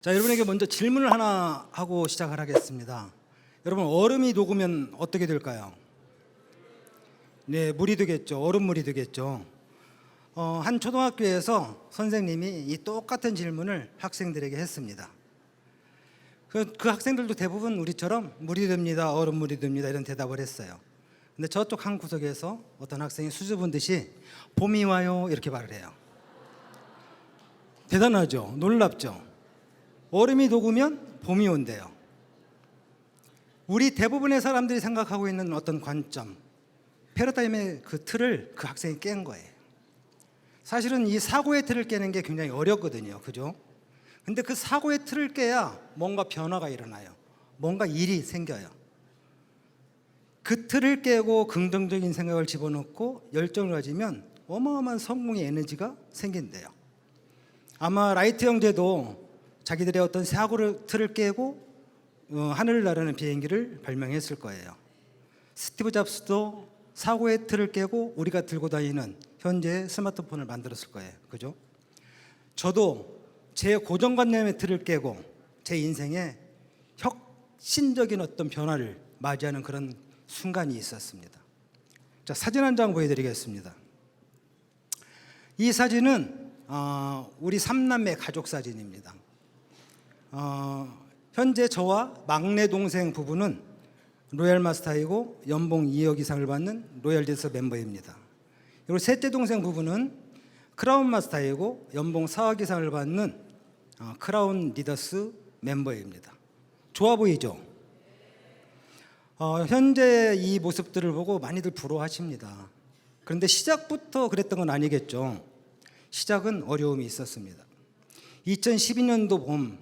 자, 여러분에게 먼저 질문을 하나 하고 시작을 하겠습니다. 여러분, 얼음이 녹으면 어떻게 될까요? 네, 물이 되겠죠. 얼음물이 되겠죠. 한 초등학교에서 선생님이 이 똑같은 질문을 학생들에게 했습니다. 그 학생들도 대부분 우리처럼 물이 됩니다, 얼음물이 됩니다 이런 대답을 했어요. 근데 저쪽 한 구석에서 어떤 학생이 수줍은 듯이 봄이 와요 이렇게 말을 해요. 대단하죠? 놀랍죠? 얼음이 녹으면 봄이 온대요. 우리 대부분의 사람들이 생각하고 있는 어떤 관점, 패러다임의 그 틀을 그 학생이 깬 거예요. 사실은 이 사고의 틀을 깨는 게 굉장히 어렵거든요. 그죠? 근데 그 사고의 틀을 깨야 뭔가 변화가 일어나요. 뭔가 일이 생겨요. 그 틀을 깨고 긍정적인 생각을 집어넣고 열정을 가지면 어마어마한 성공의 에너지가 생긴대요. 아마 라이트 형제도 자기들의 어떤 사고를 틀을 깨고 하늘을 나르는 비행기를 발명했을 거예요. 스티브 잡스도 사고의 틀을 깨고 우리가 들고 다니는 현재의 스마트폰을 만들었을 거예요. 그죠? 저도 제 고정관념의 틀을 깨고 제 인생에 혁신적인 어떤 변화를 맞이하는 그런 순간이 있었습니다. 자, 사진 한 장 보여드리겠습니다. 이 사진은 우리 3남매 가족 사진입니다. 현재 저와 막내 동생 부부는 로얄 마스터이고 연봉 2억 이상을 받는 로얄리스 멤버입니다. 그리고 셋째 동생 부부는 크라운 마스터이고 연봉 4억 이상을 받는 크라운 리더스 멤버입니다. 좋아 보이죠? 현재 이 모습들을 보고 많이들 부러워하십니다. 그런데 시작부터 그랬던 건 아니겠죠. 시작은 어려움이 있었습니다. 2012년도 봄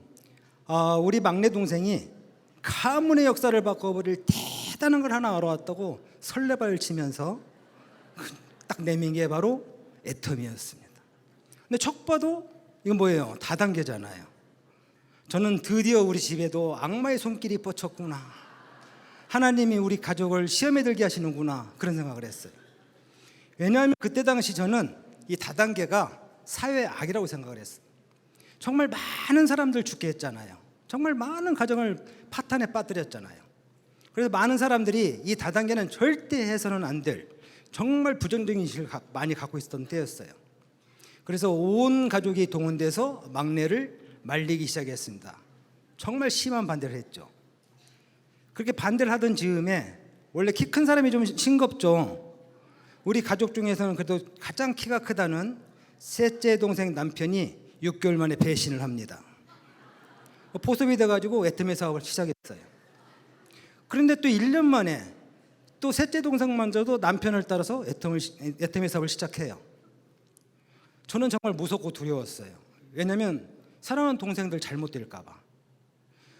우리 막내 동생이 가문의 역사를 바꿔버릴 대단한 걸 하나 알아왔다고 설레발 치면서 딱 내민 게 바로 애텀이었습니다. 근데 척 봐도 이건 뭐예요? 다단계잖아요. 저는 드디어 우리 집에도 악마의 손길이 뻗쳤구나. 하나님이 우리 가족을 시험에 들게 하시는구나. 그런 생각을 했어요. 왜냐하면 그때 당시 저는 이 다단계가 사회의 악이라고 생각을 했어요. 정말 많은 사람들 죽게 했잖아요. 정말 많은 가정을 파탄에 빠뜨렸잖아요. 그래서 많은 사람들이 이 다단계는 절대 해서는 안 될 정말 부정적인 인식을 많이 갖고 있었던 때였어요. 그래서 온 가족이 동원돼서 막내를 말리기 시작했습니다. 정말 심한 반대를 했죠. 그렇게 반대를 하던 즈음에 원래 키 큰 사람이 좀 싱겁죠. 우리 가족 중에서는 그래도 가장 키가 크다는 셋째 동생 남편이 6개월 만에 배신을 합니다. 포섭이 돼가지고 애터미 사업을 시작했어요. 그런데 또 1년 만에 또 셋째 동생만저도 남편을 따라서 애터미 사업을 시작해요. 저는 정말 무섭고 두려웠어요. 왜냐하면 사랑하는 동생들 잘못될까 봐.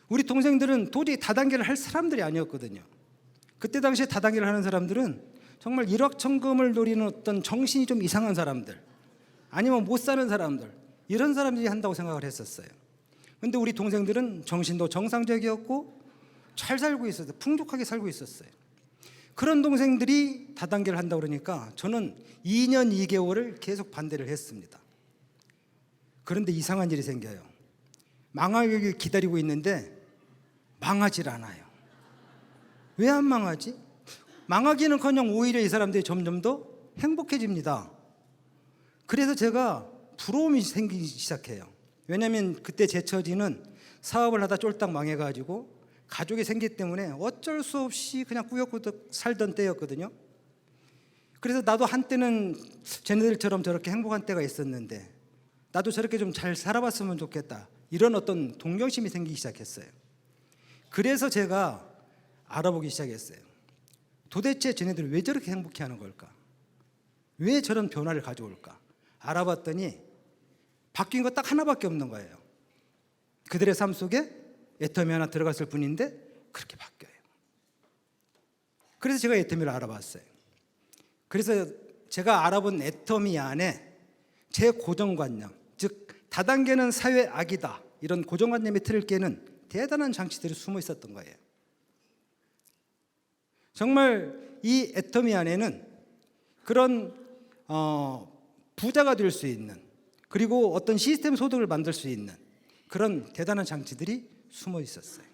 우리 동생들은 도저히 다단계를 할 사람들이 아니었거든요. 그때 당시에 다단계를 하는 사람들은 정말 일확천금을 노리는 어떤 정신이 좀 이상한 사람들, 아니면 못 사는 사람들, 이런 사람들이 한다고 생각을 했었어요. 근데 우리 동생들은 정신도 정상적이었고 잘 살고 있었어요. 풍족하게 살고 있었어요. 그런 동생들이 다단계를 한다고 그러니까 저는 2년 2개월을 계속 반대를 했습니다. 그런데 이상한 일이 생겨요. 망하기를 기다리고 있는데 망하질 않아요. 왜 안 망하지? 망하기는커녕 오히려 이 사람들이 점점 더 행복해집니다. 그래서 제가 부러움이 생기기 시작해요. 왜냐하면 그때 제 처지는 사업을 하다 쫄딱 망해가지고 가족이 생기기 때문에 어쩔 수 없이 그냥 꾸역꾸역 살던 때였거든요. 그래서 나도 한때는 쟤네들처럼 저렇게 행복한 때가 있었는데 나도 저렇게 좀 잘 살아봤으면 좋겠다. 이런 어떤 동경심이 생기기 시작했어요. 그래서 제가 알아보기 시작했어요. 도대체 쟤네들이 왜 저렇게 행복해하는 걸까? 왜 저런 변화를 가져올까? 알아봤더니 바뀐 거 딱 하나밖에 없는 거예요. 그들의 삶 속에 애터미 하나 들어갔을 뿐인데 그렇게 바뀌어요. 그래서 제가 애터미를 알아봤어요. 그래서 제가 알아본 애터미 안에 제 고정관념, 즉 다단계는 사회 악이다, 이런 고정관념의 틀을 깨는 대단한 장치들이 숨어 있었던 거예요. 정말 이 애터미 안에는 그런 부자가 될 수 있는, 그리고 어떤 시스템 소득을 만들 수 있는 그런 대단한 장치들이 숨어 있었어요.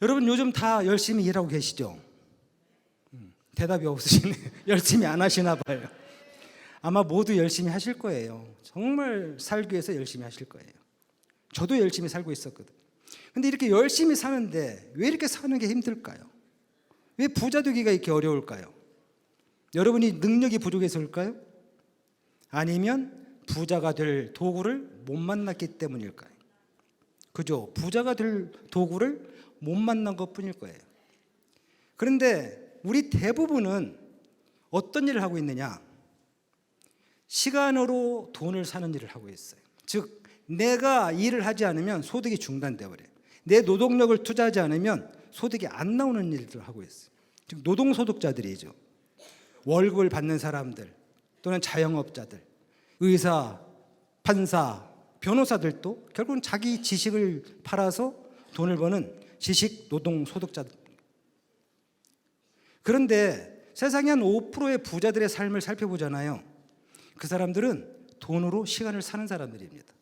여러분 요즘 다 열심히 일하고 계시죠? 대답이 없으시네. 열심히 안 하시나 봐요. 아마 모두 열심히 하실 거예요. 정말 살기 위해서 열심히 하실 거예요. 저도 열심히 살고 있었거든요. 근데 이렇게 열심히 사는데 왜 이렇게 사는 게 힘들까요? 왜 부자 되기가 이렇게 어려울까요? 여러분이 능력이 부족해서일까요? 아니면 부자가 될 도구를 못 만났기 때문일까요? 그죠? 부자가 될 도구를 못 만난 것뿐일 거예요. 그런데 우리 대부분은 어떤 일을 하고 있느냐? 시간으로 돈을 사는 일을 하고 있어요. 즉 내가 일을 하지 않으면 소득이 중단돼 버려요. 내 노동력을 투자하지 않으면 소득이 안 나오는 일들을 하고 있어요. 즉 노동소득자들이죠. 월급을 받는 사람들 또는 자영업자들, 의사, 판사, 변호사들도 결국은 자기 지식을 팔아서 돈을 버는 지식 노동소득자들. 그런데 세상에 한 5%의 부자들의 삶을 살펴보잖아요. 그 사람들은 돈으로 시간을 사는 사람들입니다.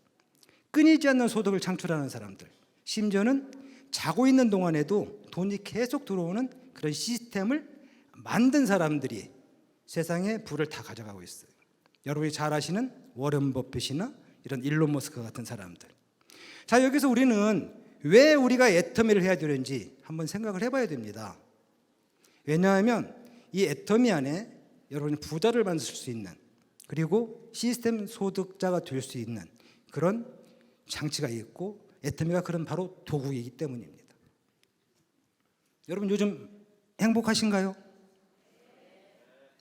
끊이지 않는 소득을 창출하는 사람들, 심지어는 자고 있는 동안에도 돈이 계속 들어오는 그런 시스템을 만든 사람들이 세상의 부를 다 가져가고 있어요. 여러분이 잘 아시는 워런 버핏이나 이런 일론 머스크 같은 사람들. 자, 여기서 우리는 왜 우리가 애터미를 해야 되는지 한번 생각을 해봐야 됩니다. 왜냐하면 이 애터미 안에 여러분이 부자를 만들 수 있는, 그리고 시스템 소득자가 될 수 있는 그런 장치가 있고, 애터미가 그런 바로 도구이기 때문입니다. 여러분 요즘 행복하신가요?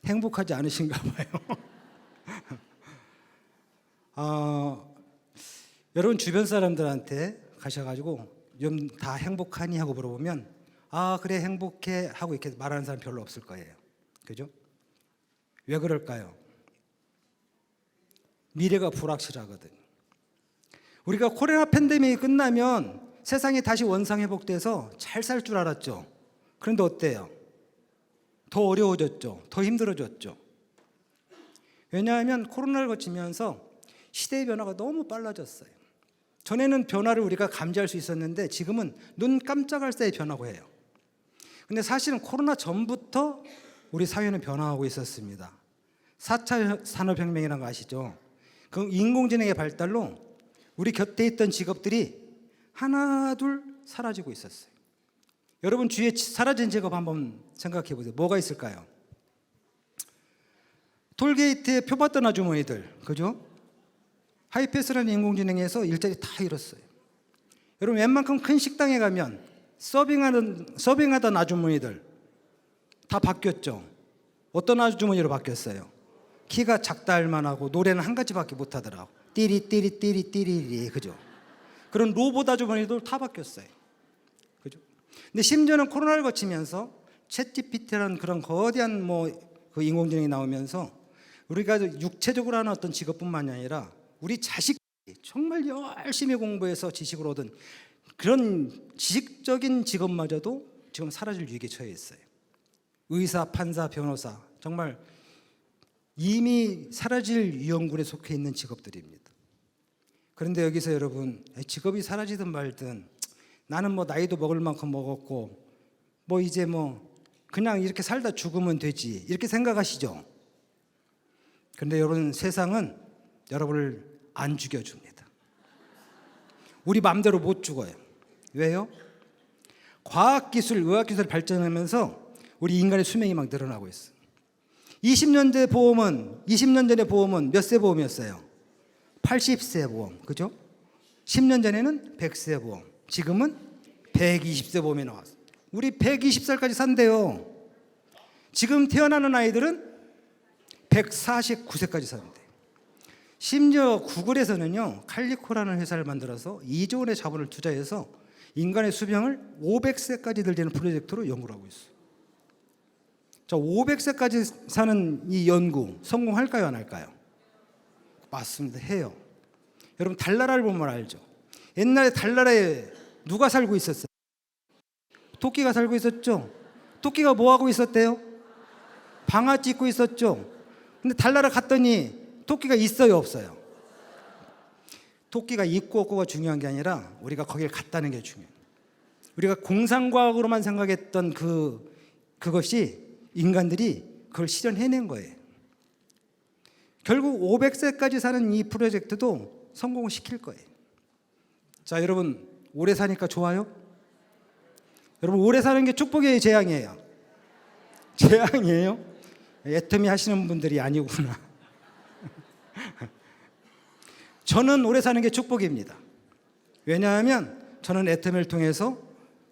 행복하지 않으신가 봐요. 여러분 주변 사람들한테 가셔가지고 요즘 다 행복하니 하고 물어보면 그래 행복해 하고 이렇게 말하는 사람 별로 없을 거예요. 그죠? 왜 그럴까요? 미래가 불확실하거든. 우리가 코로나 팬데믹이 끝나면 세상이 다시 원상회복돼서 잘 살 줄 알았죠. 그런데 어때요? 더 어려워졌죠. 더 힘들어졌죠. 왜냐하면 코로나를 거치면서 시대의 변화가 너무 빨라졌어요. 전에는 변화를 우리가 감지할 수 있었는데 지금은 눈 깜짝할 새에 변하고 해요. 근데 사실은 코로나 전부터 우리 사회는 변화하고 있었습니다. 4차 산업혁명이라는 거 아시죠? 그 인공지능의 발달로 우리 곁에 있던 직업들이 하나 둘 사라지고 있었어요. 여러분 주위에 사라진 직업 한번 생각해 보세요. 뭐가 있을까요? 톨게이트에 표 받던 아주머니들, 그죠? 하이패스라는 인공지능에서 일자리 다 잃었어요. 여러분 웬만큼 큰 식당에 가면 서빙하던 아주머니들 다 바뀌었죠. 어떤 아주머니로 바뀌었어요? 키가 작다 할 만하고 노래는 한 가지밖에 못 하더라고. 띠리띠리띠리띠리리, 그죠? 그런 로봇 아주머니들 다 바뀌었어요. 그죠? 근데 심지어는 코로나를 거치면서 챗GPT라는 그런 거대한 그 인공지능이 나오면서 우리가 육체적으로 하는 어떤 직업뿐만이 아니라 우리 자식들이 정말 열심히 공부해서 지식을 얻은 그런 지식적인 직업마저도 지금 사라질 위기에 처해 있어요. 의사, 판사, 변호사, 정말 이미 사라질 위험군에 속해 있는 직업들입니다. 그런데 여기서 여러분 직업이 사라지든 말든 나는 나이도 먹을 만큼 먹었고 이제 그냥 이렇게 살다 죽으면 되지 이렇게 생각하시죠? 그런데 여러분 세상은 여러분을 안 죽여줍니다. 우리 마음대로 못 죽어요. 왜요? 과학기술, 의학기술이 발전하면서 우리 인간의 수명이 막 늘어나고 있어요. 20년 전에 보험은 몇 세 보험이었어요? 80세 보험, 그죠? 10년 전에는 100세 보험, 지금은 120세 보험이 나왔어요. 우리 120살까지 산대요. 지금 태어나는 아이들은 149세까지 산대요. 심지어 구글에서는요, 칼리코라는 회사를 만들어서 2조 원의 자본을 투자해서 인간의 수명을 500세까지 늘리는 프로젝트로 연구를 하고 있어요. 자, 500세까지 사는 이 연구 성공할까요, 안 할까요? 맞습니다. 해요. 여러분 달나라를 보면 알죠. 옛날에 달나라에 누가 살고 있었어요? 토끼가 살고 있었죠. 토끼가 뭐 하고 있었대요? 방아 찧고 있었죠. 근데 달나라 갔더니 토끼가 있어요, 없어요? 토끼가 있고 없고가 중요한 게 아니라 우리가 거기를 갔다는 게 중요해요. 우리가 공상과학으로만 생각했던 그것이 인간들이 그걸 실현해낸 거예요. 결국 500세까지 사는 이 프로젝트도 성공을 시킬 거예요. 자, 여러분 오래 사니까 좋아요? 여러분 오래 사는 게 축복이에요, 재앙이에요? 재앙이에요? 애터미 하시는 분들이 아니구나. 저는 오래 사는 게 축복입니다. 왜냐하면 저는 애터미를 통해서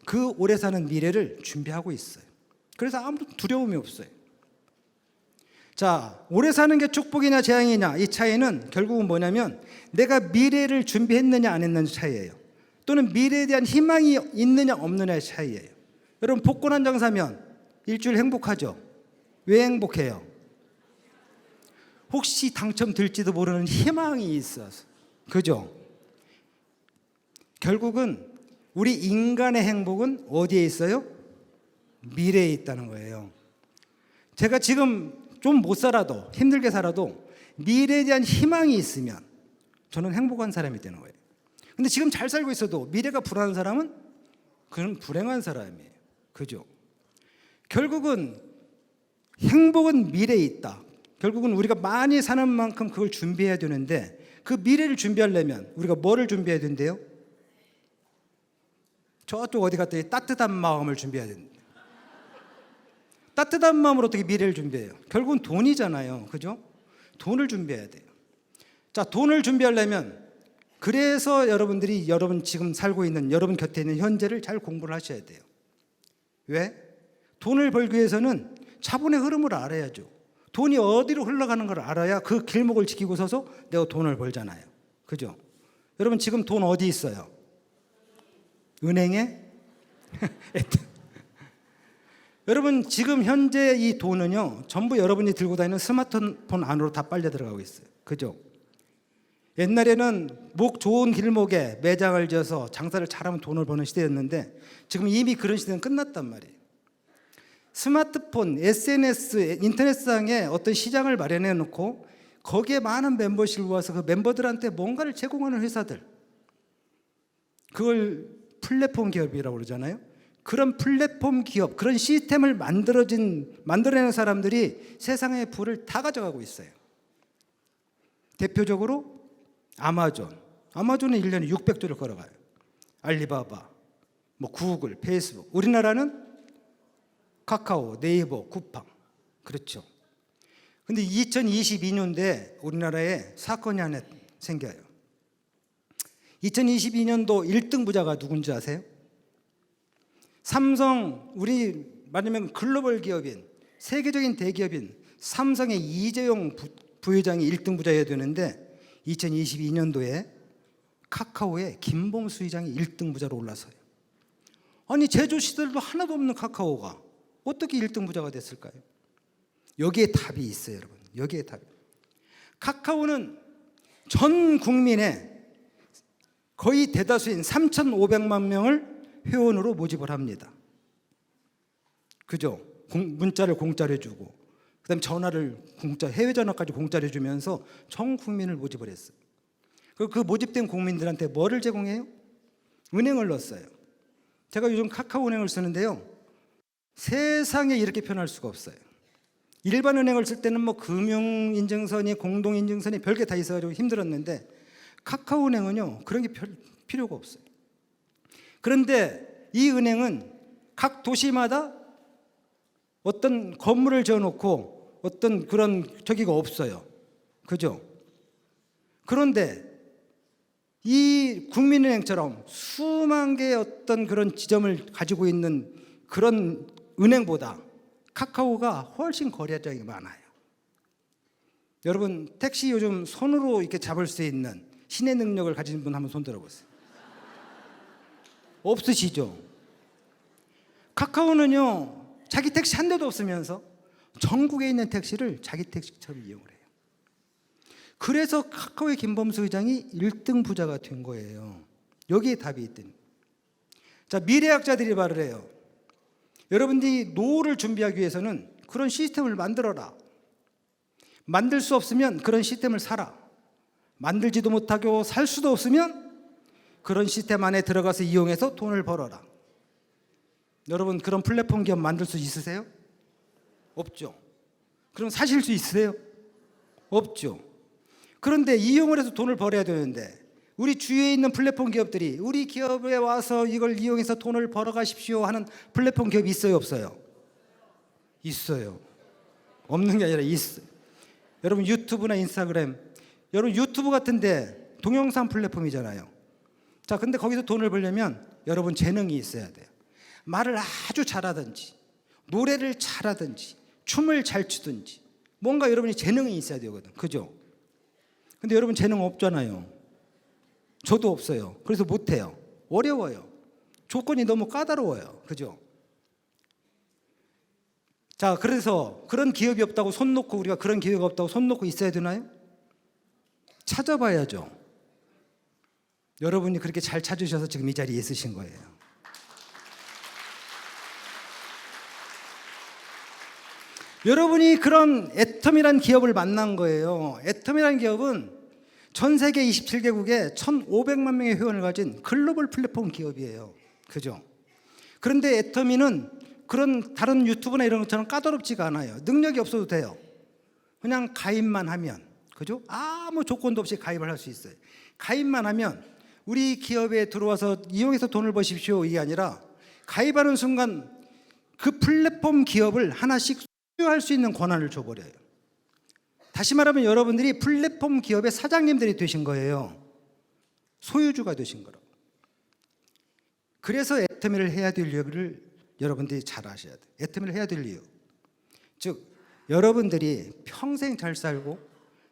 그 오래 사는 미래를 준비하고 있어요. 그래서 아무도 두려움이 없어요. 자, 오래 사는 게 축복이냐 재앙이냐, 이 차이는 결국은 뭐냐면 내가 미래를 준비했느냐 안 했느냐 차이예요. 또는 미래에 대한 희망이 있느냐 없느냐의 차이예요. 여러분 복권 한 장 사면 일주일 행복하죠? 왜 행복해요? 혹시 당첨될지도 모르는 희망이 있어서. 그죠? 결국은 우리 인간의 행복은 어디에 있어요? 미래에 있다는 거예요. 제가 지금 좀 못 살아도, 힘들게 살아도 미래에 대한 희망이 있으면 저는 행복한 사람이 되는 거예요. 근데 지금 잘 살고 있어도 미래가 불안한 사람은 그는 불행한 사람이에요. 그죠? 결국은 행복은 미래에 있다. 결국은 우리가 많이 사는 만큼 그걸 준비해야 되는데, 그 미래를 준비하려면 우리가 뭐를 준비해야 된대요? 저쪽 어디 갔더니 따뜻한 마음을 준비해야 된다. 따뜻한 마음으로 어떻게 미래를 준비해요? 결국은 돈이잖아요. 그죠? 돈을 준비해야 돼요. 자, 돈을 준비하려면, 그래서 여러분들이 여러분 지금 살고 있는, 여러분 곁에 있는 현재를 잘 공부를 하셔야 돼요. 왜? 돈을 벌기 위해서는 자본의 흐름을 알아야죠. 돈이 어디로 흘러가는 걸 알아야 그 길목을 지키고 서서 내가 돈을 벌잖아요. 그죠? 여러분 지금 돈 어디 있어요? 은행에? 여러분 지금 현재 이 돈은요, 전부 여러분이 들고 다니는 스마트폰 안으로 다 빨려 들어가고 있어요. 그죠? 옛날에는 목 좋은 길목에 매장을 지어서 장사를 잘하면 돈을 버는 시대였는데, 지금 이미 그런 시대는 끝났단 말이에요. 스마트폰, SNS, 인터넷상에 어떤 시장을 마련해 놓고 거기에 많은 멤버십을 모아서 그 멤버들한테 뭔가를 제공하는 회사들, 그걸 플랫폼 기업이라고 그러잖아요. 그런 플랫폼 기업, 그런 시스템을 만들어내는 사람들이 세상의 부를 다 가져가고 있어요. 대표적으로 아마존은 1년에 600조를 걸어가요. 알리바바, 뭐 구글, 페이스북. 우리나라는 카카오, 네이버, 쿠팡. 그렇죠. 근데 2022년도에 우리나라에 사건이 하나 생겨요. 2022년도 1등 부자가 누군지 아세요? 삼성, 우리 말하면 글로벌 기업인, 세계적인 대기업인 삼성의 이재용 부회장이 1등 부자여야 되는데 2022년도에 카카오의 김범수 회장이 1등 부자로 올라서요. 아니 제조시설도 하나도 없는 카카오가 어떻게 1등 부자가 됐을까요? 여기에 답이 있어요, 여러분. 여기에 답이. 카카오는 전 국민의 거의 대다수인 3,500만 명을 회원으로 모집을 합니다. 그죠? 문자를 공짜로 해주고, 그다음 전화를 공짜, 해외 전화까지 공짜로 해주면서 전 국민을 모집을 했어요. 그 모집된 국민들한테 뭐를 제공해요? 은행을 넣었어요. 제가 요즘 카카오은행을 쓰는데요, 세상에 이렇게 편할 수가 없어요. 일반 은행을 쓸 때는 뭐 금융인증선이, 공동인증선이 별게 다 있어가지고 힘들었는데, 카카오은행은요 그런 게 필요가 없어요. 그런데 이 은행은 각 도시마다 어떤 건물을 지어놓고 어떤 그런 저기가 없어요. 그죠? 그런데 이 국민은행처럼 수만 개의 어떤 그런 지점을 가지고 있는 그런 은행보다 카카오가 훨씬 거래량이 많아요. 여러분 택시 요즘 손으로 이렇게 잡을 수 있는 신의 능력을 가진 분 한번 손 들어보세요. 없으시죠? 카카오는요 자기 택시 한 대도 없으면서 전국에 있는 택시를 자기 택시처럼 이용을 해요. 그래서 카카오의 김범수 회장이 1등 부자가 된 거예요. 여기에 답이 있더니. 자, 미래학자들이 말을 해요. 여러분들이 노후를 준비하기 위해서는 그런 시스템을 만들어라. 만들 수 없으면 그런 시스템을 사라. 만들지도 못하고 살 수도 없으면 그런 시스템 안에 들어가서 이용해서 돈을 벌어라. 여러분 그런 플랫폼 기업 만들 수 있으세요? 없죠. 그럼 사실 수 있으세요? 없죠. 그런데 이용을 해서 돈을 벌어야 되는데 우리 주위에 있는 플랫폼 기업들이 우리 기업에 와서 이걸 이용해서 돈을 벌어가십시오 하는 플랫폼 기업이 있어요, 없어요? 있어요. 없는 게 아니라 있어요. 여러분 유튜브나 인스타그램, 여러분 유튜브 같은데 동영상 플랫폼이잖아요. 자, 근데 거기서 돈을 벌려면 여러분 재능이 있어야 돼요. 말을 아주 잘하든지 노래를 잘하든지 춤을 잘 추든지 뭔가 여러분이 재능이 있어야 되거든. 그죠? 근데 여러분 재능 없잖아요. 저도 없어요. 그래서 못해요. 어려워요. 조건이 너무 까다로워요. 그죠? 자, 그래서 그런 기업이 없다고 손 놓고 우리가 그런 기회가 없다고 손 놓고 있어야 되나요? 찾아봐야죠. 여러분이 그렇게 잘 찾으셔서 지금 이 자리에 있으신 거예요. 여러분이 그런 애텀이라는 기업을 만난 거예요. 애텀이라는 기업은 전 세계 27개국에 1,500만 명의 회원을 가진 글로벌 플랫폼 기업이에요. 그죠? 그런데 애터미는 그런 다른 유튜브나 이런 것처럼 까다롭지가 않아요. 능력이 없어도 돼요. 그냥 가입만 하면, 그죠? 아무 조건도 없이 가입을 할 수 있어요. 가입만 하면 우리 기업에 들어와서 이용해서 돈을 버십시오 이게 아니라 가입하는 순간 그 플랫폼 기업을 하나씩 소유할 수 있는 권한을 줘버려요. 다시 말하면 여러분들이 플랫폼 기업의 사장님들이 되신 거예요. 소유주가 되신 거라고. 그래서 애터미를 해야 될 이유를 여러분들이 잘 아셔야 돼요. 애터미를 해야 될 이유. 즉 여러분들이 평생 잘 살고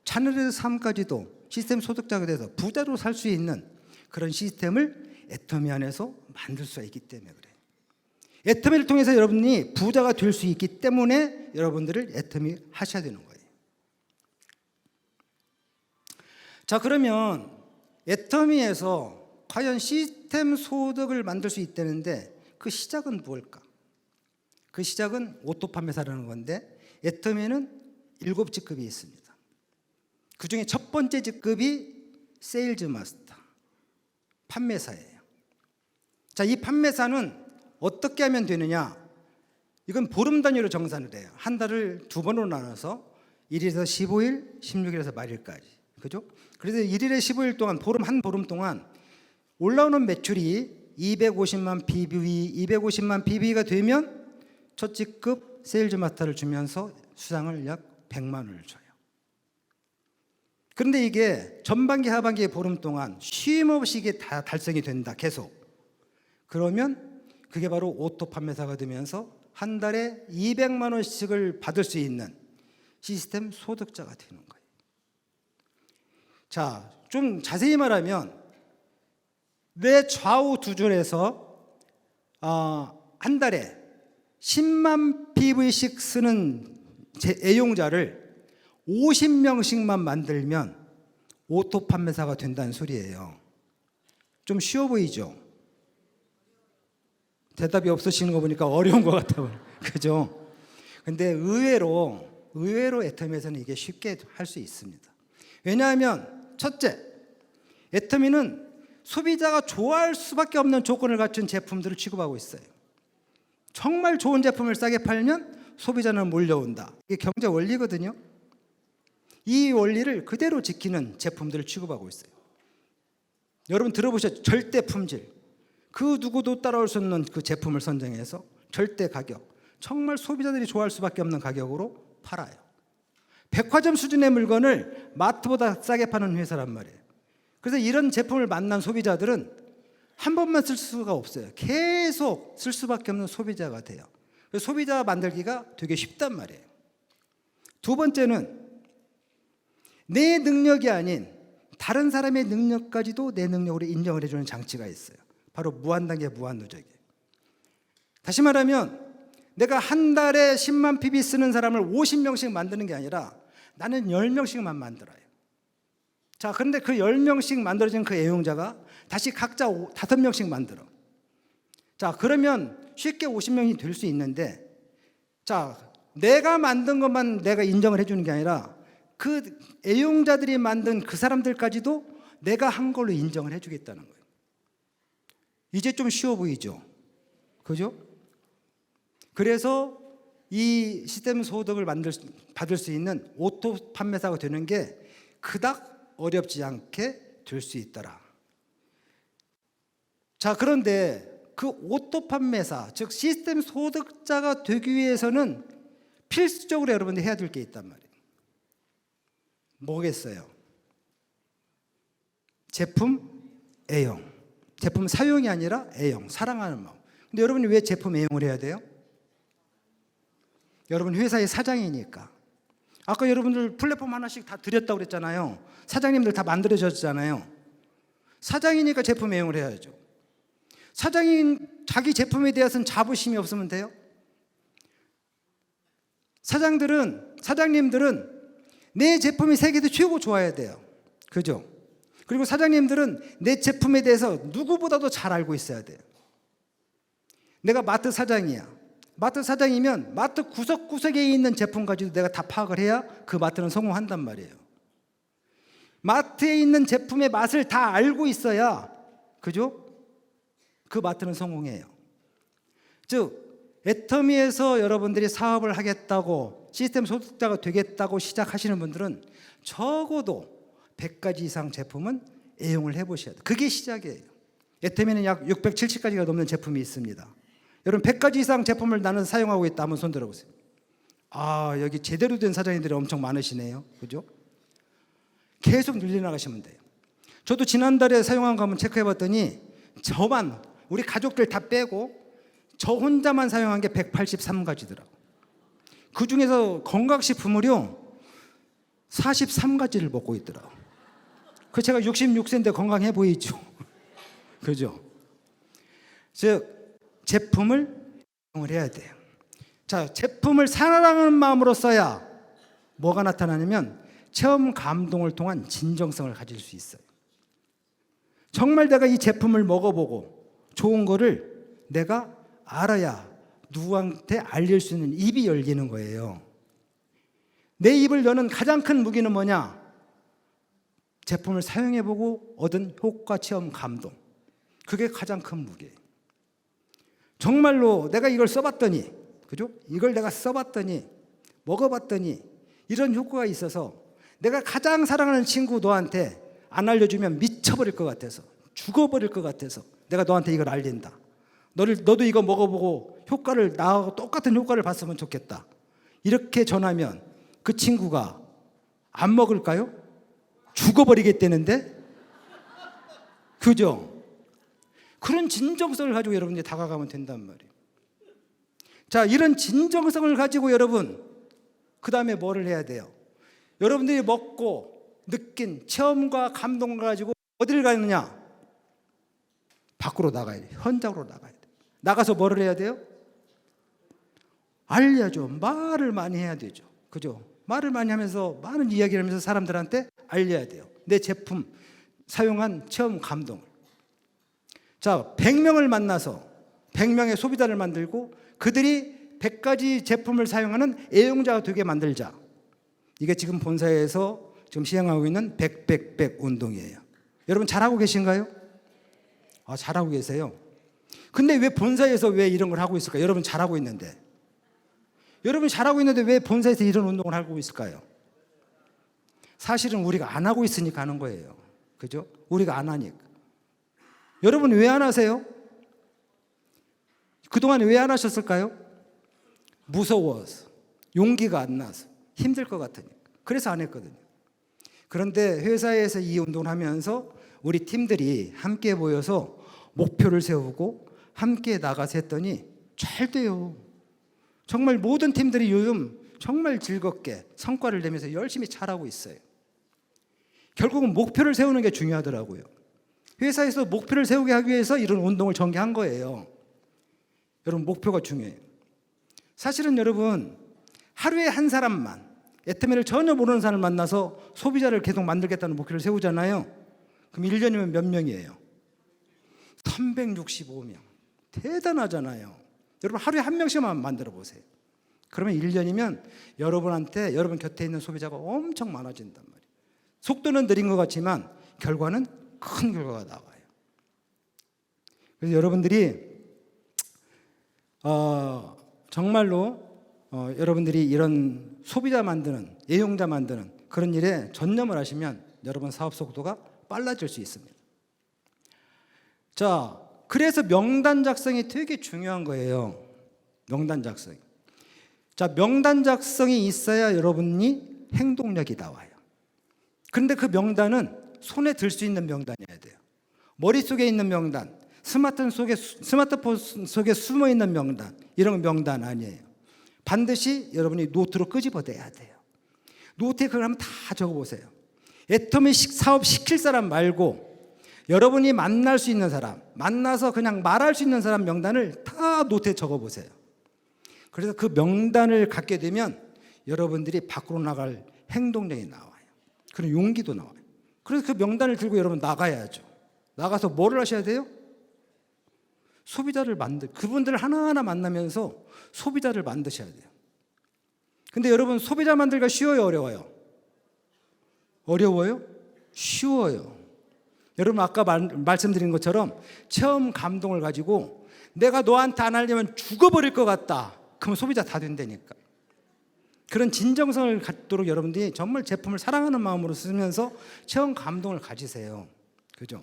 자녀들의 삶까지도 시스템 소득자가 돼서 부자로 살 수 있는 그런 시스템을 애터미 안에서 만들 수가 있기 때문에 그래요. 애터미를 통해서 여러분이 부자가 될 수 있기 때문에 여러분들을 애터미 하셔야 되는 거예요. 자, 그러면 애터미에서 과연 시스템 소득을 만들 수 있다는데 그 시작은 무엇일까? 그 시작은 오토 판매사라는 건데 애터미에는 7직급이 있습니다. 그 중에 첫 번째 직급이 세일즈 마스터, 판매사예요. 자, 이 판매사는 어떻게 하면 되느냐? 이건 보름 단위로 정산을 해요. 한 달을 두 번으로 나눠서 1일에서 15일, 16일에서 말일까지. 그죠? 그래서 1일에 15일 동안 한 보름 동안 올라오는 매출이 250만 BB가 되면 첫 직급 세일즈 마스터를 주면서 수당을 약 100만 원을 줘요. 그런데 이게 전반기 하반기의 보름 동안 쉼 없이 이게 다 달성이 된다. 계속. 그러면 그게 바로 오토 판매사가 되면서 한 달에 200만 원씩을 받을 수 있는 시스템 소득자가 되는 거예요. 자, 좀 자세히 말하면 내 좌우 두 줄에서 한 달에 10만 PV씩 쓰는 애용자를 50명씩만 만들면 오토 판매사가 된다는 소리예요. 좀 쉬워 보이죠? 대답이 없으시는 거 보니까 어려운 것 같아요. 그죠? 근데 의외로 애터미에서는 이게 쉽게 할 수 있습니다. 왜냐하면 첫째, 애터미는 소비자가 좋아할 수밖에 없는 조건을 갖춘 제품들을 취급하고 있어요. 정말 좋은 제품을 싸게 팔면 소비자는 몰려온다. 이게 경제 원리거든요. 이 원리를 그대로 지키는 제품들을 취급하고 있어요. 여러분 들어보셨죠? 절대 품질. 그 누구도 따라올 수 없는 그 제품을 선정해서 절대 가격, 정말 소비자들이 좋아할 수밖에 없는 가격으로 팔아요. 백화점 수준의 물건을 마트보다 싸게 파는 회사란 말이에요. 그래서 이런 제품을 만난 소비자들은 한 번만 쓸 수가 없어요. 계속 쓸 수밖에 없는 소비자가 돼요. 그래서 소비자 만들기가 되게 쉽단 말이에요. 두 번째는 내 능력이 아닌 다른 사람의 능력까지도 내 능력으로 인정을 해주는 장치가 있어요. 바로 무한단계 무한누적이에요. 다시 말하면 내가 한 달에 10만 PB 쓰는 사람을 50명씩 만드는 게 아니라 나는 10명씩만 만들어요. 자, 그런데 그 10명씩 만들어진 그 애용자가 다시 각자 5명씩 만들어. 자, 그러면 쉽게 50명이 될 수 있는데, 자, 내가 만든 것만 내가 인정을 해주는 게 아니라 그 애용자들이 만든 그 사람들까지도 내가 한 걸로 인정을 해주겠다는 거예요. 이제 좀 쉬워 보이죠? 그죠? 그래서 이 시스템 소득을 받을 수 있는 오토 판매사가 되는 게 그닥 어렵지 않게 될 수 있더라. 자, 그런데 그 오토 판매사, 즉 시스템 소득자가 되기 위해서는 필수적으로 여러분들 해야 될 게 있단 말이에요. 뭐겠어요? 제품 애용. 제품 사용이 아니라 애용, 사랑하는 마음. 근데 여러분이 왜 제품 애용을 해야 돼요? 여러분 회사의 사장이니까. 아까 여러분들 플랫폼 하나씩 다 드렸다고 그랬잖아요. 사장님들 다 만들어졌잖아요. 사장이니까 제품 애용을 해야죠. 사장인 자기 제품에 대해서는 자부심이 없으면 돼요? 사장님들은 내 제품이 세계에서 최고 좋아야 돼요. 그죠? 그리고 사장님들은 내 제품에 대해서 누구보다도 잘 알고 있어야 돼요. 내가 마트 사장이야. 마트 사장이면 마트 구석구석에 있는 제품 가지고 내가 다 파악을 해야 그 마트는 성공한단 말이에요. 마트에 있는 제품의 맛을 다 알고 있어야, 그죠? 그 마트는 성공해요. 즉 애터미에서 여러분들이 사업을 하겠다고, 시스템 소득자가 되겠다고 시작하시는 분들은 적어도 100가지 이상 제품은 애용을 해보셔야 돼요. 그게 시작이에요. 애터미는 약 670가지가 넘는 제품이 있습니다. 여러분 100가지 이상 제품을 나는 사용하고 있다 한번 손 들어보세요. 아, 여기 제대로 된 사장님들이 엄청 많으시네요. 그죠? 계속 늘려나가시면 돼요. 저도 지난달에 사용한 거 한번 체크해 봤더니 저만, 우리 가족들 다 빼고 저 혼자만 사용한 게 183가지더라고. 그 중에서 건강식품을요 43가지를 먹고 있더라고. 그 제가 66세인데 건강해 보이죠? 그죠? 즉 제품을 이용을 해야 돼요. 자, 제품을 사랑하는 마음으로 써야 뭐가 나타나냐면 체험 감동을 통한 진정성을 가질 수 있어요. 정말 내가 이 제품을 먹어보고 좋은 거를 내가 알아야 누구한테 알릴 수 있는 입이 열리는 거예요. 내 입을 여는 가장 큰 무기는 뭐냐? 제품을 사용해보고 얻은 효과, 체험, 감동. 그게 가장 큰 무기예요. 정말로 내가 이걸 써봤더니, 그죠? 이걸 내가 써봤더니, 먹어봤더니 이런 효과가 있어서 내가 가장 사랑하는 친구 너한테 안 알려주면 미쳐버릴 것 같아서, 죽어버릴 것 같아서 내가 너한테 이걸 알린다. 너도 이거 먹어보고 효과를, 나하고 똑같은 효과를 봤으면 좋겠다. 이렇게 전하면 그 친구가 안 먹을까요? 죽어버리겠다는데? 그죠? 그런 진정성을 가지고 여러분들이 다가가면 된단 말이에요. 자, 이런 진정성을 가지고 여러분, 그 다음에 뭐를 해야 돼요? 여러분들이 먹고 느낀 체험과 감동을 가지고 어디를 가느냐? 밖으로 나가야 돼요. 현장으로 나가야 돼요. 나가서 뭐를 해야 돼요? 알려줘. 말을 많이 해야 되죠. 그죠? 말을 많이 하면서 많은 이야기를 하면서 사람들한테 알려야 돼요. 내 제품 사용한 체험 감동을. 자, 100명을 만나서 100명의 소비자를 만들고 그들이 100가지 제품을 사용하는 애용자가 되게 만들자. 이게 지금 본사에서 지금 시행하고 있는 100 운동이에요. 여러분 잘하고 계신가요? 아, 잘하고 계세요. 근데 왜 본사에서 왜 이런 걸 하고 있을까요? 여러분 잘하고 있는데. 여러분 잘하고 있는데 왜 본사에서 이런 운동을 하고 있을까요? 사실은 우리가 안 하고 있으니까 하는 거예요. 그죠? 우리가 안 하니까. 여러분 왜 안 하세요? 그동안 왜 안 하셨을까요? 무서워서, 용기가 안 나서, 힘들 것 같으니까. 그래서 안 했거든요. 그런데 회사에서 이 운동을 하면서 우리 팀들이 함께 모여서 목표를 세우고 함께 나가서 했더니 잘 돼요. 정말 모든 팀들이 요즘 정말 즐겁게 성과를 내면서 열심히 잘하고 있어요. 결국은 목표를 세우는 게 중요하더라고요. 회사에서 목표를 세우게 하기 위해서 이런 운동을 전개한 거예요. 여러분 목표가 중요해요. 사실은 여러분 하루에 한 사람만, 애터미를 전혀 모르는 사람을 만나서 소비자를 계속 만들겠다는 목표를 세우잖아요. 그럼 1년이면 몇 명이에요? 365명. 대단하잖아요. 여러분 하루에 한 명씩만 만들어 보세요. 그러면 1년이면 여러분 곁에 있는 소비자가 엄청 많아진단 말이에요. 속도는 느린 것 같지만 결과는 큰 결과가 나와요. 그래서 여러분들이 정말로 여러분들이 이런 소비자 만드는, 애용자 만드는 그런 일에 전념을 하시면 여러분 사업 속도가 빨라질 수 있습니다. 자, 그래서 명단 작성이 되게 중요한 거예요. 명단 작성. 자, 명단 작성이 있어야 여러분이 행동력이 나와요. 그런데 그 명단은 손에 들 수 있는 명단이어야 돼요. 머릿속에 있는 명단, 스마트폰 속에 숨어 있는 명단, 이런 명단 아니에요. 반드시 여러분이 노트로 끄집어내야 돼요. 노트에 그걸 한번 다 적어보세요. 애터미 사업 시킬 사람 말고 여러분이 만날 수 있는 사람, 만나서 그냥 말할 수 있는 사람 명단을 다 노트에 적어보세요. 그래서 그 명단을 갖게 되면 여러분들이 밖으로 나갈 행동력이 나와요. 그런 용기도 나와요. 그래서 그 명단을 들고 여러분 나가야죠. 나가서 뭐를 하셔야 돼요? 그분들을 하나하나 만나면서 소비자를 만드셔야 돼요. 근데 여러분, 소비자 만들기가 쉬워요, 어려워요? 어려워요? 쉬워요. 여러분, 아까 말씀드린 것처럼 처음 감동을 가지고 내가 너한테 안 하려면 죽어버릴 것 같다. 그러면 소비자 다 된다니까. 그런 진정성을 갖도록 여러분들이 정말 제품을 사랑하는 마음으로 쓰면서 처음 감동을 가지세요. 그죠?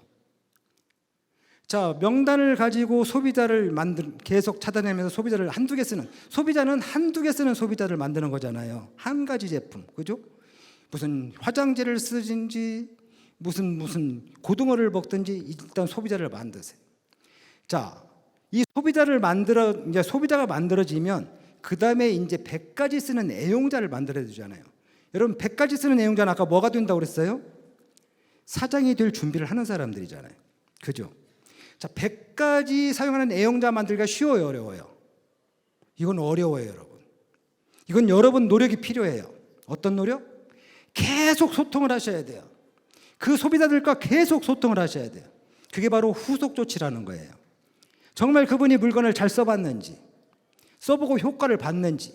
자, 명단을 가지고 소비자를 계속 찾아내면서 소비자를 소비자는 한두 개 쓰는 소비자를 만드는 거잖아요. 한 가지 제품. 그죠? 무슨 화장지를 쓰든지 무슨 고등어를 먹든지 일단 소비자를 만드세요. 자, 이 소비자가 만들어지면 그 다음에 이제 100가지 쓰는 애용자를 만들어야 되잖아요. 여러분, 100가지 쓰는 애용자는 아까 뭐가 된다고 그랬어요? 사장이 될 준비를 하는 사람들이잖아요. 그죠? 자, 100가지 사용하는 애용자 만들기가 쉬워요, 어려워요? 이건 어려워요, 여러분. 이건 여러분 노력이 필요해요. 어떤 노력? 계속 소통을 하셔야 돼요. 그 소비자들과 계속 소통을 하셔야 돼요. 그게 바로 후속 조치라는 거예요. 정말 그분이 물건을 잘 써봤는지, 써보고 효과를 봤는지,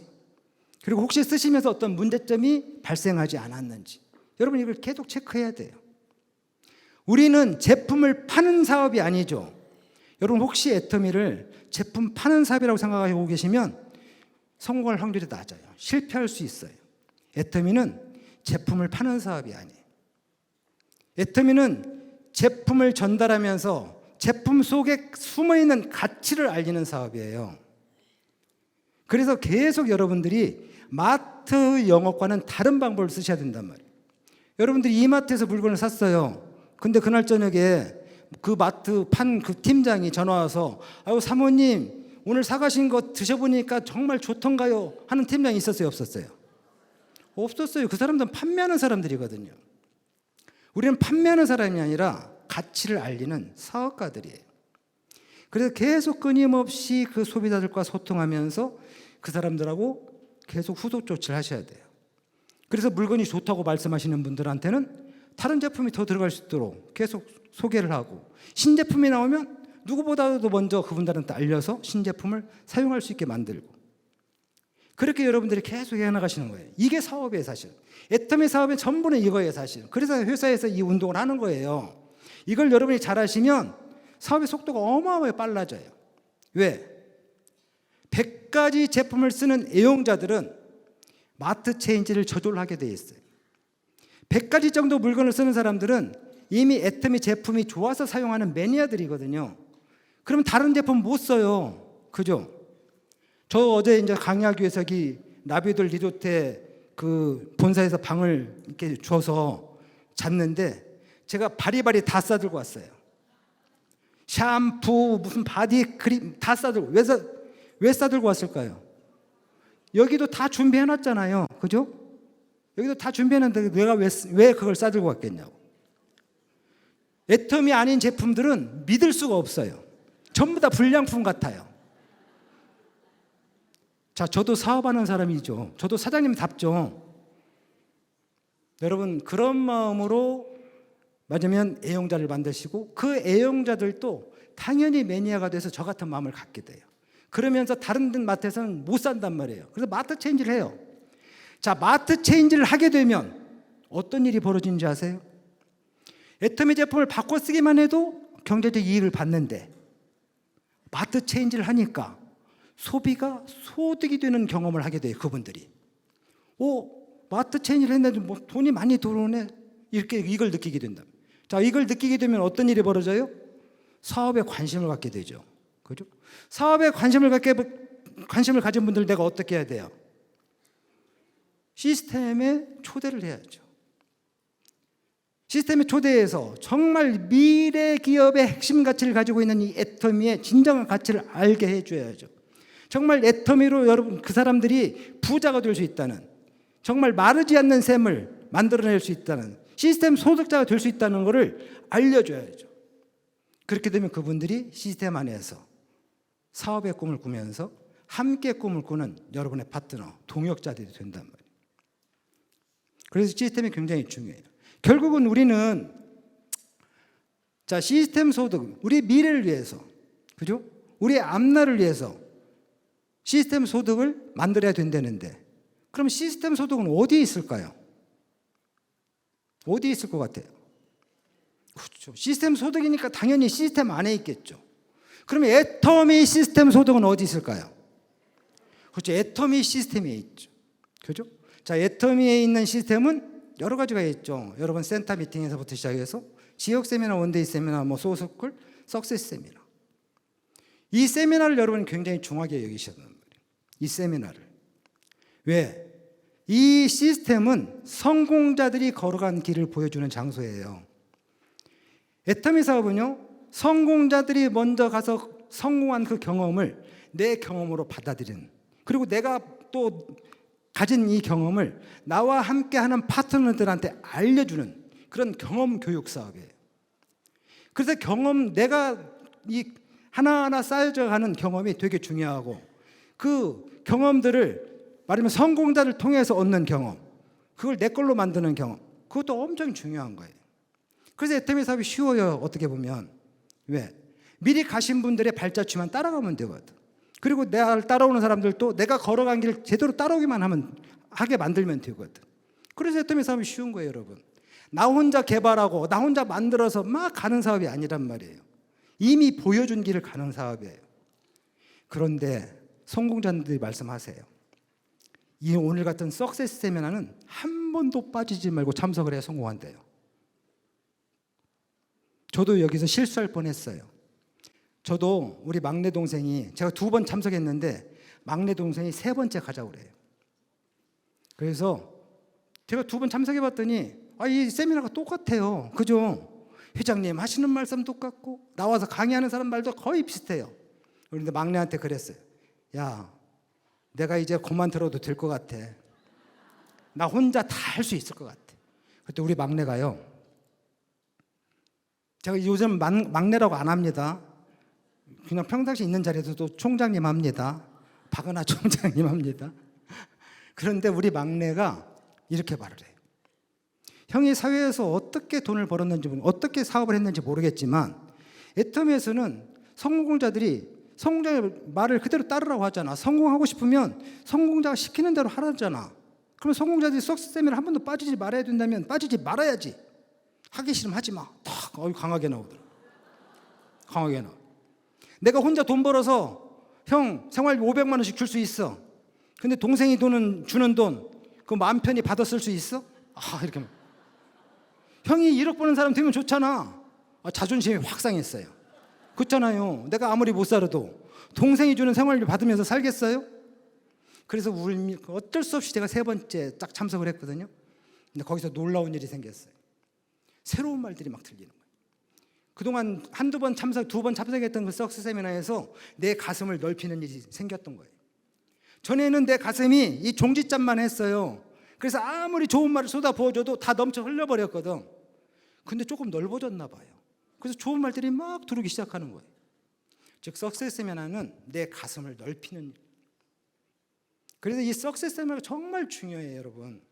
그리고 혹시 쓰시면서 어떤 문제점이 발생하지 않았는지, 여러분 이걸 계속 체크해야 돼요. 우리는 제품을 파는 사업이 아니죠. 여러분, 혹시 애터미를 제품 파는 사업이라고 생각하고 계시면 성공할 확률이 낮아요. 실패할 수 있어요. 애터미는 제품을 파는 사업이 아니에요. 애터미는 제품을 전달하면서 제품 속에 숨어있는 가치를 알리는 사업이에요. 그래서 계속 여러분들이 마트 영업과는 다른 방법을 쓰셔야 된단 말이에요. 여러분들이 이마트에서 물건을 샀어요. 근데 그날 저녁에 그 마트 판 그 팀장이 전화 와서 아유, 사모님 오늘 사가신 거 드셔보니까 정말 좋던가요? 하는 팀장이 있었어요, 없었어요? 없었어요. 그 사람들은 판매하는 사람들이거든요. 우리는 판매하는 사람이 아니라 가치를 알리는 사업가들이에요. 그래서 계속 끊임없이 그 소비자들과 소통하면서 그 사람들하고 계속 후속 조치를 하셔야 돼요. 그래서 물건이 좋다고 말씀하시는 분들한테는 다른 제품이 더 들어갈 수 있도록 계속 소개를 하고, 신제품이 나오면 누구보다도 먼저 그분들한테 알려서 신제품을 사용할 수 있게 만들고, 그렇게 여러분들이 계속 해나가시는 거예요. 이게 사업이에요, 사실. 애터미 사업의 전부는 이거예요, 사실. 그래서 회사에서 이 운동을 하는 거예요. 이걸 여러분이 잘하시면 사업의 속도가 어마어마하게 빨라져요. 왜? 100가지 제품을 쓰는 애용자들은 마트 체인지를 저절로 하게 돼 있어요. 100가지 정도 물건을 쓰는 사람들은 이미 애터미 제품이 좋아서 사용하는 매니아들이거든요. 그러면 다른 제품 못 써요. 그죠? 저 어제 이제 강의하기 위해서 여기 나비들 리조트에 그 본사에서 방을 이렇게 줘서 잤는데 제가 바리바리 다 싸들고 왔어요. 샴푸, 무슨 바디 크림 다 싸들고. 왜 싸들고 왔을까요? 여기도 다 준비해놨잖아요. 그죠? 여기도 다 준비해놨는데 내가 왜 그걸 싸들고 왔겠냐고. 애터미 아닌 제품들은 믿을 수가 없어요. 전부 다 불량품 같아요. 자, 저도 사업하는 사람이죠. 저도 사장님답죠. 여러분, 그런 마음으로 맞으면 애용자를 만드시고 그 애용자들도 당연히 매니아가 돼서 저 같은 마음을 갖게 돼요. 그러면서 다른 마트에서는 못 산단 말이에요. 그래서 마트 체인지를 해요. 자, 마트 체인지를 하게 되면 어떤 일이 벌어지는지 아세요? 애터미 제품을 바꿔 쓰기만 해도 경제적 이익을 받는데 마트 체인지를 하니까 소비가 소득이 되는 경험을 하게 돼요. 그분들이. 마트 체인지를 했는데 뭐 돈이 많이 들어오네. 이렇게 이걸 느끼게 된다. 자, 이걸 느끼게 되면 어떤 일이 벌어져요? 사업에 관심을 갖게 되죠. 그죠? 사업에 관심을 가진 분들 내가 어떻게 해야 돼요? 시스템에 초대를 해야죠. 시스템에 초대해서 정말 미래 기업의 핵심 가치를 가지고 있는 이 애터미의 진정한 가치를 알게 해줘야죠. 정말 애터미로 여러분 그 사람들이 부자가 될 수 있다는, 정말 마르지 않는 셈을 만들어낼 수 있다는, 시스템 소득자가 될 수 있다는 것을 알려줘야죠. 그렇게 되면 그분들이 시스템 안에서 사업의 꿈을 꾸면서 함께 꿈을 꾸는 여러분의 파트너, 동역자들이 된단 말이에요. 그래서 시스템이 굉장히 중요해요. 결국은 우리는 자, 시스템 소득, 우리 미래를 위해서, 그죠? 우리 앞날을 위해서 시스템 소득을 만들어야 된다는데, 그럼 시스템 소득은 어디에 있을까요? 어디에 있을 것 같아요? 그렇죠. 시스템 소득이니까 당연히 시스템 안에 있겠죠. 그러면 애터미 시스템 소득은 어디 있을까요? 그렇죠. 애터미 시스템에 있죠. 그죠? 자, 애터미에 있는 시스템은 여러 가지가 있죠. 여러분 센터 미팅에서부터 시작해서 지역 세미나, 원데이 세미나, 소스쿨, 석세스 세미나. 이 세미나를 여러분이 굉장히 중요하게 여기셔야 된단 말이에요. 이 세미나를. 왜? 이 시스템은 성공자들이 걸어간 길을 보여주는 장소예요. 애터미 사업은요, 성공자들이 먼저 가서 성공한 그 경험을 내 경험으로 받아들이는, 그리고 내가 또 가진 이 경험을 나와 함께하는 파트너들한테 알려주는 그런 경험 교육 사업이에요. 그래서 내가 이 하나하나 쌓여져가는 경험이 되게 중요하고, 그 경험들을 말하면 성공자를 통해서 얻는 경험, 그걸 내 걸로 만드는 경험, 그것도 엄청 중요한 거예요. 그래서 애터미 사업이 쉬워요. 어떻게 보면. 왜? 미리 가신 분들의 발자취만 따라가면 되거든. 그리고 내가 따라오는 사람들도 내가 걸어간 길 제대로 따라오기만 하게 만들면 되거든. 그래서 애터미 사업이 쉬운 거예요, 여러분. 나 혼자 개발하고 나 혼자 만들어서 막 가는 사업이 아니란 말이에요. 이미 보여준 길을 가는 사업이에요. 그런데 성공자들이 말씀하세요. 이 오늘 같은 석세스 세미나는 한 번도 빠지지 말고 참석을 해야 성공한대요. 저도 여기서 실수할 뻔했어요. 저도 우리 막내 동생이, 제가 2번 참석했는데 막내 동생이 3번째 가자고 그래요. 그래서 제가 2번 참석해 봤더니 이 세미나가 똑같아요. 그죠? 회장님 하시는 말씀 똑같고 나와서 강의하는 사람 말도 거의 비슷해요. 그런데 막내한테 그랬어요. 야, 내가 이제 그만 들어도 될 것 같아. 나 혼자 다 할 수 있을 것 같아. 그때 우리 막내가요, 제가 요즘 막내라고 안 합니다. 그냥 평상시 있는 자리에서도 총장님 합니다. 박은하 총장님 합니다. 그런데 우리 막내가 이렇게 말을 해요. 형이 사회에서 어떻게 돈을 벌었는지, 어떻게 사업을 했는지 모르겠지만 애터미에서는 성공자들이 성공자의 말을 그대로 따르라고 하잖아. 성공하고 싶으면 성공자가 시키는 대로 하라잖아. 그러면 성공자들이 석세스 세미나 한 번도 빠지지 말아야 된다면 빠지지 말아야지. 하기 싫으면 하지 마. 딱 강하게 나오더라. 강하게 나와. 내가 혼자 돈 벌어서 형 생활비 500만 원씩 줄 수 있어. 근데 동생이 주는 돈 그거 마음 편히 받아 쓸 수 있어? 이렇게. 형이 1억 버는 사람 되면 좋잖아. 자존심이 확 상했어요. 그렇잖아요. 내가 아무리 못 살아도 동생이 주는 생활비 받으면서 살겠어요? 그래서 어쩔 수 없이 제가 3번째 딱 참석을 했거든요. 근데 거기서 놀라운 일이 생겼어요. 새로운 말들이 막 들리는 거예요. 그동안 2번 참석했던 그 석세스 세미나에서 내 가슴을 넓히는 일이 생겼던 거예요. 전에는 내 가슴이 이 종지점만 했어요. 그래서 아무리 좋은 말을 쏟아 부어줘도 다 넘쳐 흘려버렸거든. 근데 조금 넓어졌나 봐요. 그래서 좋은 말들이 막 들어오기 시작하는 거예요. 즉 석세스 세미나는 내 가슴을 넓히는 일. 그래서 이 석세스 세미나가 정말 중요해요, 여러분.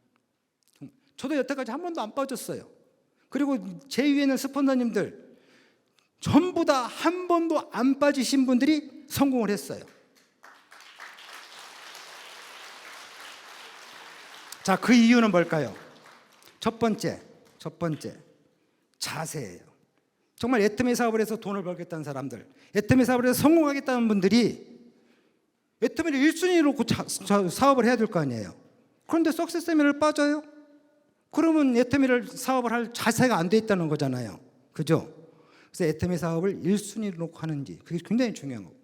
저도 여태까지 한 번도 안 빠졌어요. 그리고 제 위에 있는 스폰서님들 전부 다 한 번도 안 빠지신 분들이 성공을 했어요. 자, 그 이유는 뭘까요? 첫 번째 자세예요. 정말 애터미 사업을 해서 돈을 벌겠다는 사람들, 애터미 사업을 해서 성공하겠다는 분들이 애터미를 1순위로 놓고 사업을 해야 될 거 아니에요. 그런데 석세스 세미나를 빠져요? 그러면 애터미를 사업을 할 자세가 안 돼 있다는 거잖아요. 그죠? 그래서 애터미 사업을 1순위로 놓고 하는지, 그게 굉장히 중요한 거고.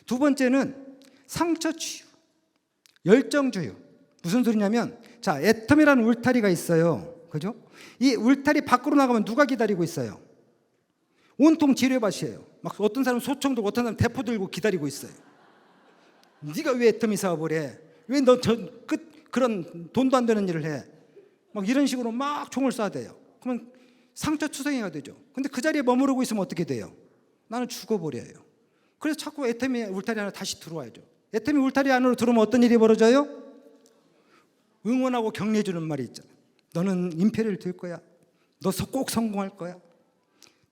두 번째는 상처 치유, 열정 주유. 무슨 소리냐면, 자, 애터미라는 울타리가 있어요. 그죠? 이 울타리 밖으로 나가면 누가 기다리고 있어요? 온통 지뢰밭이에요. 막 어떤 사람은 소총 들고 어떤 사람은 대포 들고 기다리고 있어요. 네가 왜 애터미 사업을 해? 왜 너 그런 돈도 안 되는 일을 해? 막 이런 식으로 막 총을 쏴대요. 그러면 상처투성이가 되죠. 근데 그 자리에 머무르고 있으면 어떻게 돼요? 나는 죽어버려요. 그래서 자꾸 애터미 울타리 안으로 다시 들어와야죠. 애터미 울타리 안으로 들어오면 어떤 일이 벌어져요? 응원하고 격려해 주는 말이 있잖아요. 너는 임페리얼 될 거야. 너 꼭 성공할 거야.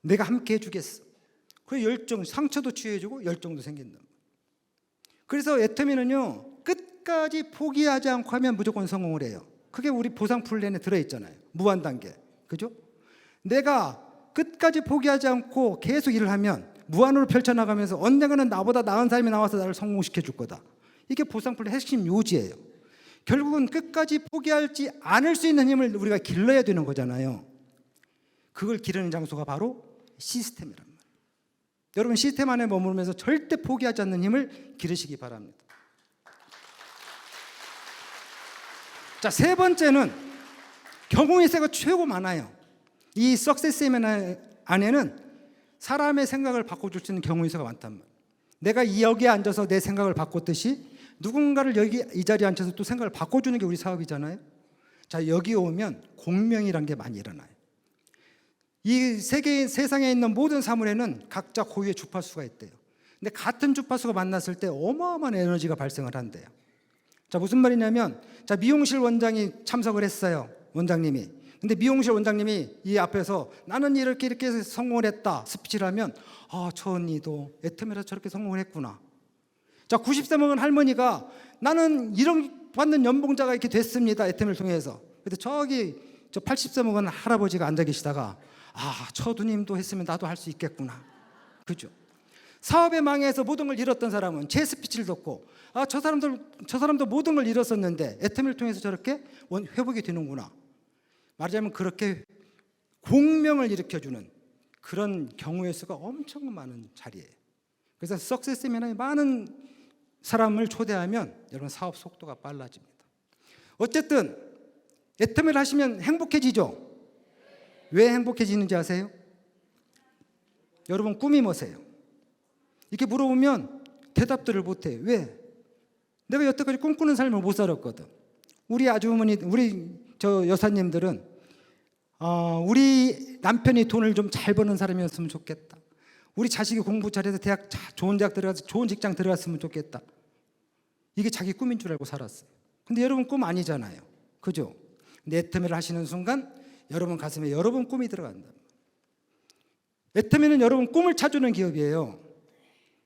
내가 함께 해주겠어. 그래서 열정, 상처도 치유해주고 열정도 생긴다. 그래서 애터미는요, 끝까지 포기하지 않고 하면 무조건 성공을 해요. 그게 우리 보상 플랜에 들어있잖아요. 무한 단계. 그죠? 내가 끝까지 포기하지 않고 계속 일을 하면 무한으로 펼쳐나가면서 언젠가는 나보다 나은 사람이 나와서 나를 성공시켜 줄 거다. 이게 보상 플랜의 핵심 요지예요. 결국은 끝까지 포기하지 않을 수 있는 힘을 우리가 길러야 되는 거잖아요. 그걸 기르는 장소가 바로 시스템이란 말이에요. 여러분, 시스템 안에 머무르면서 절대 포기하지 않는 힘을 기르시기 바랍니다. 자, 세 번째는 경우의 수가 최고 많아요. 이 석세스 세미나 안에는 사람의 생각을 바꿔줄 수 있는 경우의 수가 많단 말이에요. 내가 여기에 앉아서 내 생각을 바꿨듯이 누군가를 여기 이 자리에 앉혀서 또 생각을 바꿔주는 게 우리 사업이잖아요. 자, 여기 오면 공명이란 게 많이 일어나요. 이 세상에 있는 모든 사물에는 각자 고유의 주파수가 있대요. 근데 같은 주파수가 만났을 때 어마어마한 에너지가 발생을 한대요. 자, 무슨 말이냐면, 자, 미용실 원장이 참석을 했어요. 원장님이. 근데 미용실 원장님이 이 앞에서 나는 이렇게 해서 성공을 했다 스피치를 하면, 아, 저 언니도 애터미라서 저렇게 성공을 했구나. 자, 90세 먹은 할머니가 나는 이런 받는 연봉자가 이렇게 됐습니다. 애터미를 통해서. 근데 저기 저 80세 먹은 할아버지가 앉아 계시다가, 아, 저 누님도 했으면 나도 할 수 있겠구나. 그죠? 사업에 망해서 모든 걸 잃었던 사람은 제 스피치를 듣고, 아, 저 사람도 모든 걸 잃었었는데 애터미를 통해서 저렇게 회복이 되는구나. 말하자면 그렇게 공명을 일으켜주는 그런 경우의 수가 엄청 많은 자리예요. 그래서 석세스 세미나에 많은 사람을 초대하면 여러분 사업 속도가 빨라집니다. 어쨌든 애터미를 하시면 행복해지죠. 왜 행복해지는지 아세요? 여러분 꿈이 뭐세요? 이렇게 물어보면 대답들을 못해요. 왜? 내가 여태까지 꿈꾸는 삶을 못 살았거든. 우리 아주머니, 우리 저 여사님들은 우리 남편이 돈을 좀 잘 버는 사람이었으면 좋겠다. 우리 자식이 공부 잘해서 좋은 대학 들어가서 좋은 직장 들어갔으면 좋겠다. 이게 자기 꿈인 줄 알고 살았어요. 근데 여러분 꿈 아니잖아요. 그죠? 근데 애터미를 하시는 순간 여러분 가슴에 여러분 꿈이 들어간다. 애터미는 여러분 꿈을 찾아주는 기업이에요.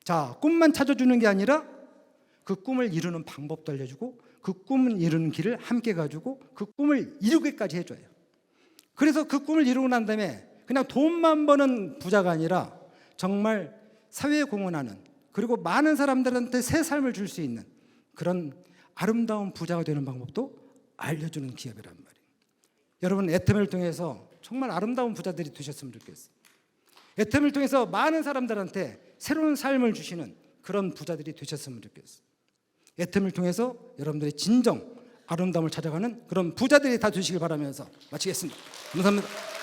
자, 꿈만 찾아주는 게 아니라 그 꿈을 이루는 방법도 알려주고 그 꿈을 이루는 길을 함께 가지고 그 꿈을 이루기까지 해줘요. 그래서 그 꿈을 이루고 난 다음에 그냥 돈만 버는 부자가 아니라 정말 사회에 공헌하는, 그리고 많은 사람들한테 새 삶을 줄 수 있는 그런 아름다운 부자가 되는 방법도 알려주는 기업이란 말이에요. 여러분 애터미를 통해서 정말 아름다운 부자들이 되셨으면 좋겠어요. 애터미를 통해서 많은 사람들한테 새로운 삶을 주시는 그런 부자들이 되셨으면 좋겠어요. 애터미를 통해서 여러분들의 진정 아름다움을 찾아가는 그런 부자들이 다 되시길 바라면서 마치겠습니다. 감사합니다.